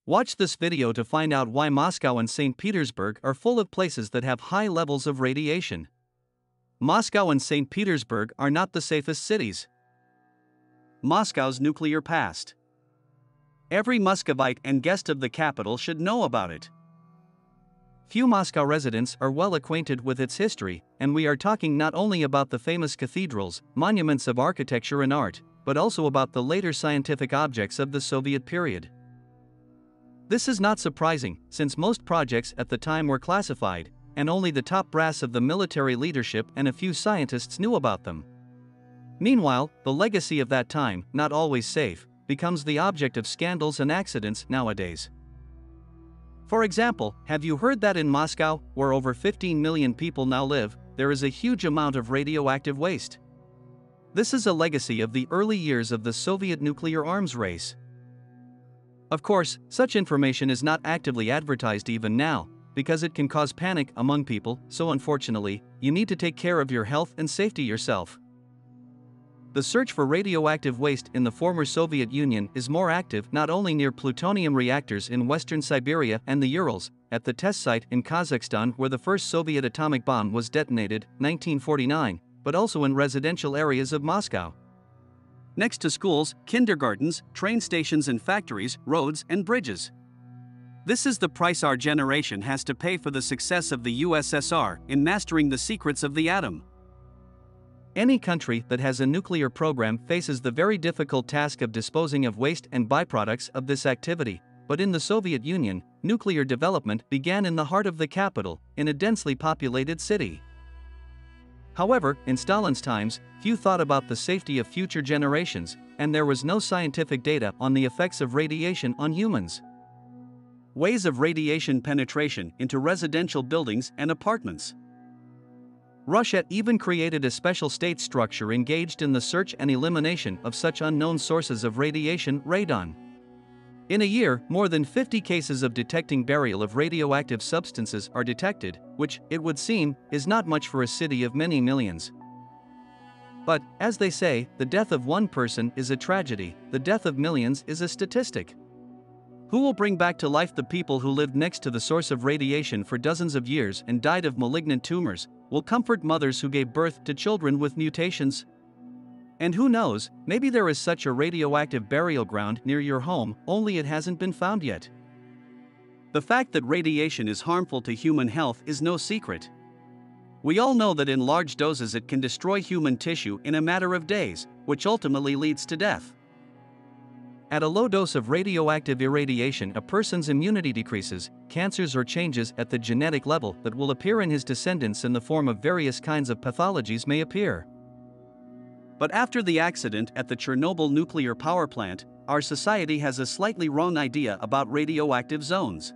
Watch this video to find out why Moscow and Saint Petersburg are full of places that have high levels of radiation. Moscow and Saint Petersburg are not the safest cities. Moscow's nuclear past. Every Muscovite and guest of the capital should know about it. Few Moscow residents are well acquainted with its history, and we are talking not only about the famous cathedrals, monuments of architecture and art, but also about the later scientific objects of the Soviet period. This is not surprising, since most projects at the time were classified, and only the top brass of the military leadership and a few scientists knew about them. Meanwhile, the legacy of that time, not always safe, becomes the object of scandals and accidents nowadays. For example, have you heard that in Moscow, where over 15 million people now live, there is a huge amount of radioactive waste? This is a legacy of the early years of the Soviet nuclear arms race. Of course, such information is not actively advertised even now, because it can cause panic among people, so unfortunately, you need to take care of your health and safety yourself. The search for radioactive waste in the former Soviet Union is more active not only near plutonium reactors in western Siberia and the Urals, at the test site in Kazakhstan where the first Soviet atomic bomb was detonated, 1949, but also in residential areas of Moscow. Next to schools, kindergartens, train stations and factories, roads and bridges. This is the price our generation has to pay for the success of the USSR in mastering the secrets of the atom. Any country that has a nuclear program faces the very difficult task of disposing of waste and byproducts of this activity, but in the Soviet Union, nuclear development began in the heart of the capital, in a densely populated city. However, in Stalin's times, few thought about the safety of future generations, and there was no scientific data on the effects of radiation on humans. Ways of radiation penetration into residential buildings and apartments. Russia even created a special state structure engaged in the search and elimination of such unknown sources of radiation, radon. In a year, more than 50 cases of detecting burial of radioactive substances are detected, which, it would seem, is not much for a city of many millions. But, as they say, the death of one person is a tragedy, the death of millions is a statistic. Who will bring back to life the people who lived next to the source of radiation for dozens of years and died of malignant tumors? Will comfort mothers who gave birth to children with mutations? And who knows, maybe there is such a radioactive burial ground near your home, only it hasn't been found yet. The fact that radiation is harmful to human health is no secret. We all know that in large doses it can destroy human tissue in a matter of days, which ultimately leads to death. At a low dose of radioactive irradiation, a person's immunity decreases, cancers or changes at the genetic level that will appear in his descendants in the form of various kinds of pathologies may appear. But after the accident at the Chernobyl nuclear power plant, our society has a slightly wrong idea about radioactive zones.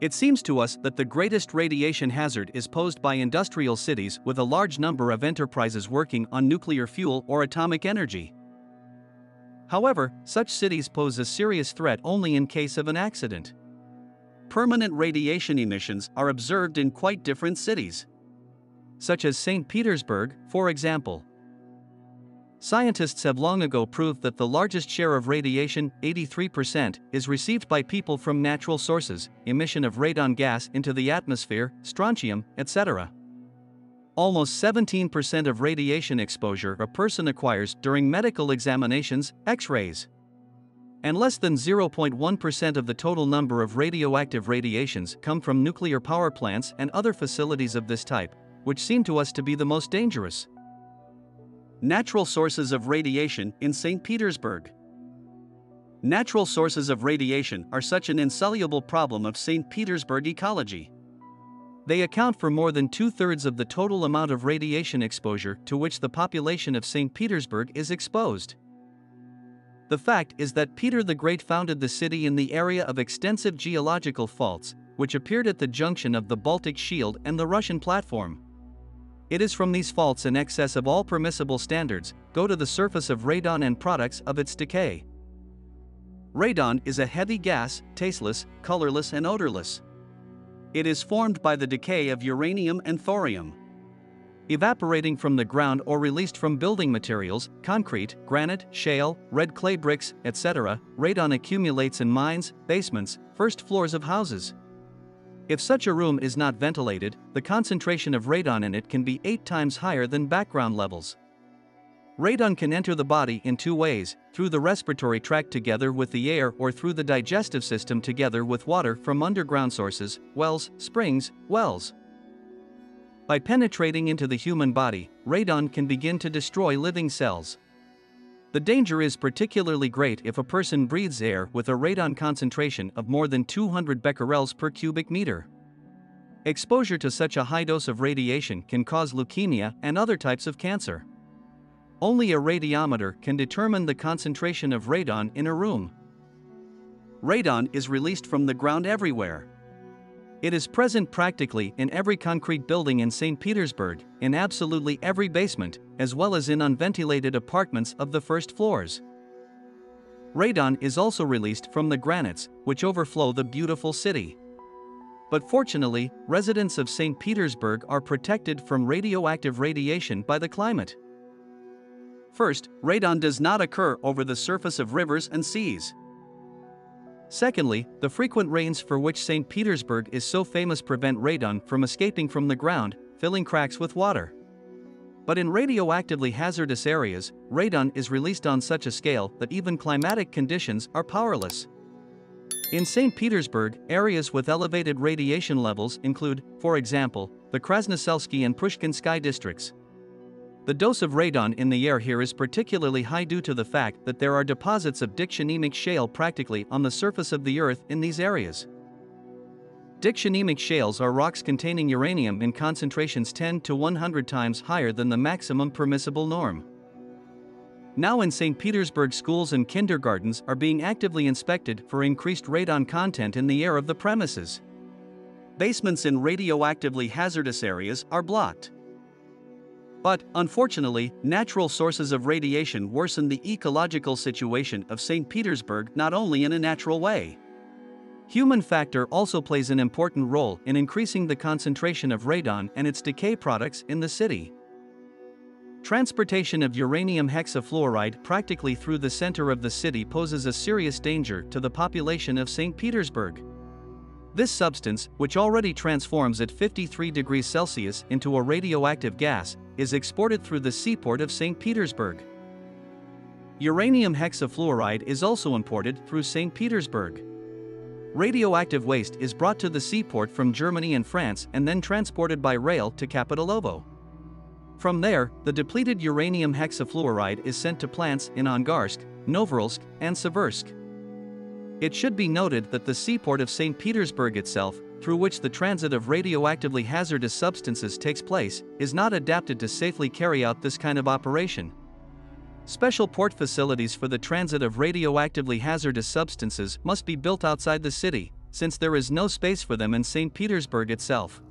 It seems to us that the greatest radiation hazard is posed by industrial cities with a large number of enterprises working on nuclear fuel or atomic energy. However, such cities pose a serious threat only in case of an accident. Permanent radiation emissions are observed in quite different cities, such as Saint Petersburg, for example. Scientists have long ago proved that the largest share of radiation, 83%, is received by people from natural sources, emission of radon gas into the atmosphere, strontium, etc. Almost 17% of radiation exposure a person acquires during medical examinations, X-rays. And less than 0.1% of the total number of radioactive radiations come from nuclear power plants and other facilities of this type, which seem to us to be the most dangerous. Natural sources of radiation in St. Petersburg. Natural sources of radiation are such an insoluble problem of St. Petersburg ecology. They account for more than 2/3 of the total amount of radiation exposure to which the population of St. Petersburg is exposed. The fact is that Peter the Great founded the city in the area of extensive geological faults, which appeared at the junction of the Baltic Shield and the Russian platform. It is from these faults in excess of all permissible standards, go to the surface of radon and products of its decay. Radon is a heavy gas, tasteless, colorless and odorless. It is formed by the decay of uranium and thorium. Evaporating from the ground or released from building materials, concrete, granite, shale, red clay bricks, etc., radon accumulates in mines, basements, first floors of houses. If such a room is not ventilated, the concentration of radon in it can be 8 times higher than background levels. Radon can enter the body in 2 ways, through the respiratory tract together with the air or through the digestive system together with water from underground sources, wells, springs, wells. By penetrating into the human body, radon can begin to destroy living cells. The danger is particularly great if a person breathes air with a radon concentration of more than 200 becquerels per cubic meter. Exposure to such a high dose of radiation can cause leukemia and other types of cancer. Only a radiometer can determine the concentration of radon in a room. Radon is released from the ground everywhere. It is present practically in every concrete building in St. Petersburg, in absolutely every basement, as well as in unventilated apartments of the first floors. Radon is also released from the granites, which overflow the beautiful city. But fortunately, residents of St. Petersburg are protected from radioactive radiation by the climate. First, radon does not occur over the surface of rivers and seas. Secondly, the frequent rains for which St. Petersburg is so famous prevent radon from escaping from the ground, filling cracks with water. But in radioactively hazardous areas, radon is released on such a scale that even climatic conditions are powerless. In St. Petersburg, areas with elevated radiation levels include, for example, the Krasnoselsky and Pushkinsky districts. The dose of radon in the air here is particularly high due to the fact that there are deposits of dictionemic shale practically on the surface of the earth in these areas. Dictionemic shales are rocks containing uranium in concentrations 10 to 100 times higher than the maximum permissible norm. Now in St. Petersburg, schools and kindergartens are being actively inspected for increased radon content in the air of the premises. Basements in radioactively hazardous areas are blocked. But, unfortunately, natural sources of radiation worsen the ecological situation of St. Petersburg not only in a natural way. Human factor also plays an important role in increasing the concentration of radon and its decay products in the city. Transportation of uranium hexafluoride practically through the center of the city poses a serious danger to the population of St. Petersburg. This substance, which already transforms at 53 degrees Celsius into a radioactive gas, is exported through the seaport of St. Petersburg. Uranium hexafluoride is also imported through St. Petersburg. Radioactive waste is brought to the seaport from Germany and France and then transported by rail to Kapitalovo. From there, the depleted uranium hexafluoride is sent to plants in Angarsk, Novorilsk, and Seversk. It should be noted that the seaport of St. Petersburg itself, through which the transit of radioactively hazardous substances takes place, is not adapted to safely carry out this kind of operation. Special port facilities for the transit of radioactively hazardous substances must be built outside the city, since there is no space for them in St. Petersburg itself.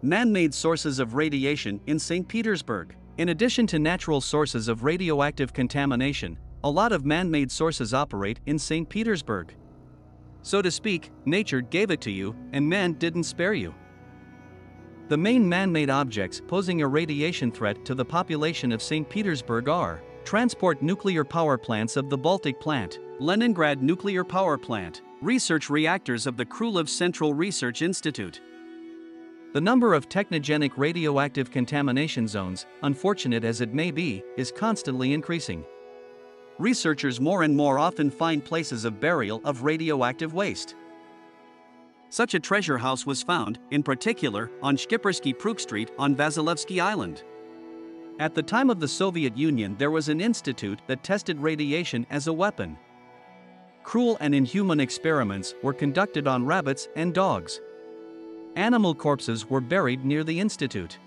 Man-made sources of radiation in St. Petersburg. In addition to natural sources of radioactive contamination, a lot of man-made sources operate in St. Petersburg. So to speak, nature gave it to you, and man didn't spare you. The main man-made objects posing a radiation threat to the population of St. Petersburg are transport nuclear power plants of the Baltic plant, Leningrad nuclear power plant, research reactors of the Krulov Central Research Institute. The number of technogenic radioactive contamination zones, unfortunate as it may be, is constantly increasing. Researchers more and more often find places of burial of radioactive waste. Such a treasure house was found, in particular, on Shkipersky Pruk Street on Vasilevsky Island. At the time of the Soviet Union, there was an institute that tested radiation as a weapon. Cruel and inhuman experiments were conducted on rabbits and dogs. Animal corpses were buried near the institute.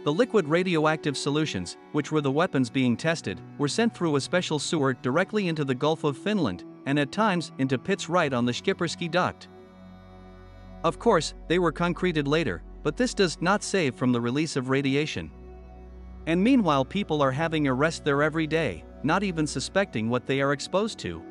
The liquid radioactive solutions, which were the weapons being tested, were sent through a special sewer directly into the Gulf of Finland, and at times into pits right on the Shkipersky duct. Of course, they were concreted later, but this does not save from the release of radiation. And meanwhile, people are having arrests there every day, not even suspecting what they are exposed to.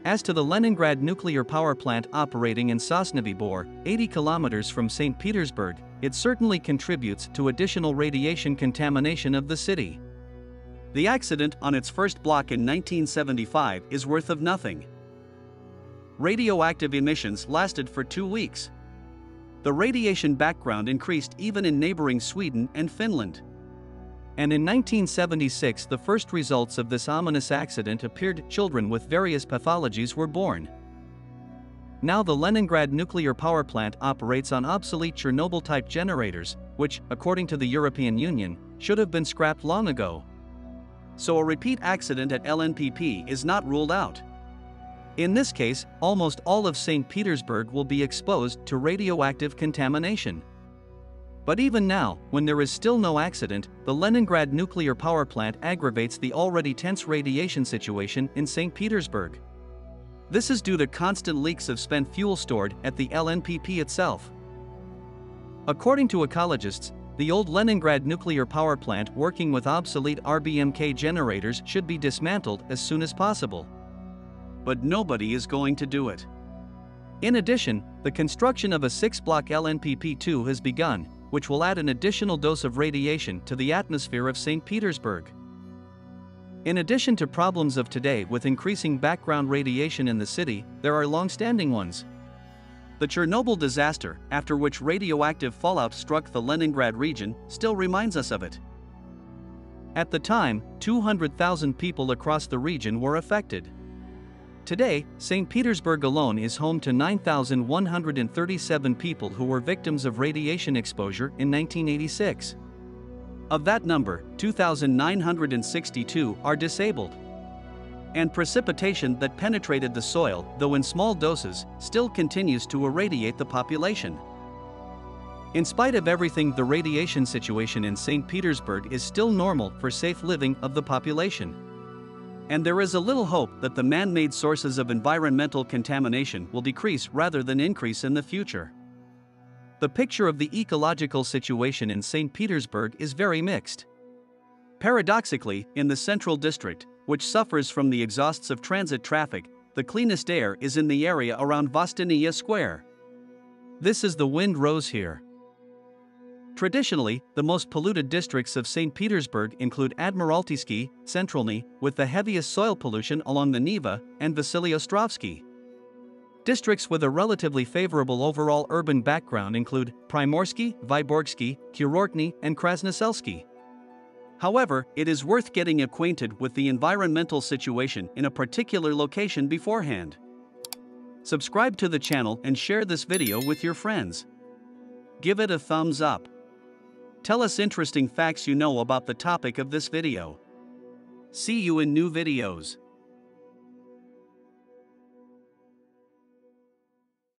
As to the Leningrad nuclear power plant operating in Sosnovy Bor, 80 kilometers from St. Petersburg, it certainly contributes to additional radiation contamination of the city. The accident on its first block in 1975 is worth of nothing. Radioactive emissions lasted for 2 weeks. The radiation background increased even in neighboring Sweden and Finland. And in 1976, the first results of this ominous accident appeared. Children with various pathologies were born. Now the Leningrad nuclear power plant operates on obsolete Chernobyl-type generators, which, according to the European Union, should have been scrapped long ago. So a repeat accident at LNPP is not ruled out. In this case, almost all of St. Petersburg will be exposed to radioactive contamination. But even now, when there is still no accident, the Leningrad nuclear power plant aggravates the already tense radiation situation in St. Petersburg. This is due to constant leaks of spent fuel stored at the LNPP itself. According to ecologists, the old Leningrad nuclear power plant working with obsolete RBMK generators should be dismantled as soon as possible. But nobody is going to do it. In addition, the construction of a 6-block LNPP2 has begun, which will add an additional dose of radiation to the atmosphere of St. Petersburg. In addition to problems of today with increasing background radiation in the city, there are long-standing ones. The Chernobyl disaster, after which radioactive fallout struck the Leningrad region, still reminds us of it. At the time, 200,000 people across the region were affected. Today, St. Petersburg alone is home to 9,137 people who were victims of radiation exposure in 1986. Of that number, 2,962 are disabled. And precipitation that penetrated the soil, though in small doses, still continues to irradiate the population. In spite of everything, the radiation situation in St. Petersburg is still normal for safe living of the population. And there is a little hope that the man-made sources of environmental contamination will decrease rather than increase in the future. The picture of the ecological situation in St. Petersburg is very mixed. Paradoxically, in the central district, which suffers from the exhausts of transit traffic, the cleanest air is in the area around Vostiniya Square. This is the Wind Rose here. Traditionally, the most polluted districts of St. Petersburg include Admiraltysky, Centralny, with the heaviest soil pollution along the Neva, and Vasily-Ostrovsky. Districts with a relatively favorable overall urban background include Primorsky, Vyborgsky, Kurortny, and Krasnoselsky. However, it is worth getting acquainted with the environmental situation in a particular location beforehand. Subscribe to the channel and share this video with your friends. Give it a thumbs up. Tell us interesting facts you know about the topic of this video. See you in new videos.